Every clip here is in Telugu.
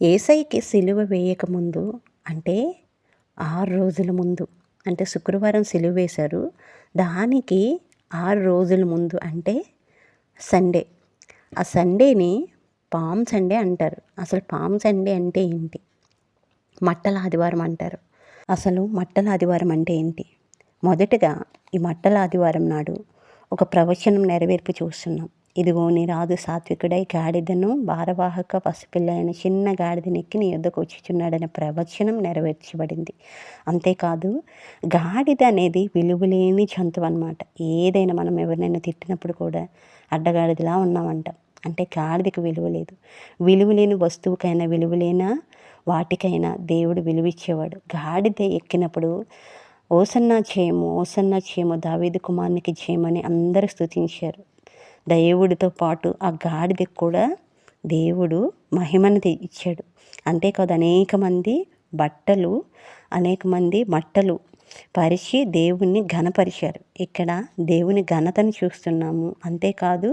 యేసయ్యకి సిలువ వేయకముందు అంటే 6 రోజుల ముందు అంటే శుక్రవారం సిలువ వేశారు. దానికి 6 రోజుల ముందు అంటే సండే. ఆ సండేని పామ్ సండే అంటారు. అసలు పామ్ సండే అంటే ఏంటి? మట్టల ఆదివారం అంటారు. అసలు మట్టల ఆదివారం అంటే ఏంటి? మొదటగా ఈ మట్టల ఆదివారం నాడు ఒక ప్రవచనం నెరవేర్పు చూస్తున్నాం. ఇదిగో నీ రాజు సాత్వికుడై గాడిదను భారవాహక పసిపిల్ల అయిన చిన్న గాడిదనెక్కి నీ యొద్దకు వచ్చుచున్నాడనే ప్రవచనం నెరవేర్చబడింది. అంతేకాదు గాడిద అనేది విలువలేని జంతువు అనమాట. ఏదైనా మనం ఎవరినైనా తిట్టినప్పుడు కూడా అడ్డగాడిదలా ఉన్నామంట. అంటే గాడిదకి విలువ లేదు. విలువలేని వస్తువుకైనా విలువలేన వాటికైనా దేవుడు విలువిచ్చేవాడు. గాడిద ఎక్కినప్పుడు ఓసన్నా చేయము, ఓసన్నా చేయము, దావీదు కుమారునికి చేయమని అందరూ స్తుతించారు. దేవుడితో పాటు ఆ గాడిదకు కూడా దేవుడు మహిమను ఇచ్చాడు. అంతేకాదు అనేక మంది మట్టలు పరిచి దేవుణ్ణి ఘనపరిచారు. ఇక్కడ దేవుని ఘనతను చూస్తున్నాము. అంతేకాదు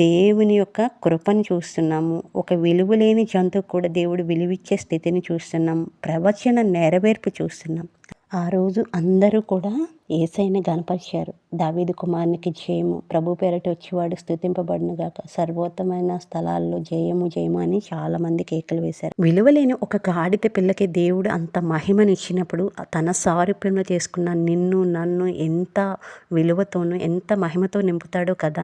దేవుని యొక్క కృపను చూస్తున్నాము. ఒక విలువలేని జంతువు కూడా దేవుడు విలువిచ్చే స్థితిని చూస్తున్నాం. ప్రవచన నెరవేర్పు చూస్తున్నాం. ఆ రోజు అందరూ కూడా యేసయ్యని ఘనపరిచారు. దావీదు కుమారునికి జయము, ప్రభు పేరట వచ్చేవాడు స్తుతింపబడునుగాక, సర్వోత్తమైన స్థలాల్లో జయము జయము అని చాలామంది కేకలు వేశారు. విలువలేని ఒక గాడిద పిల్లకి దేవుడు అంత మహిమను ఇచ్చినప్పుడు తన సారూప్యంలో చేసుకున్న నిన్ను నన్ను ఎంత విలువతోనూ ఎంత మహిమతో నింపుతాడో కదా.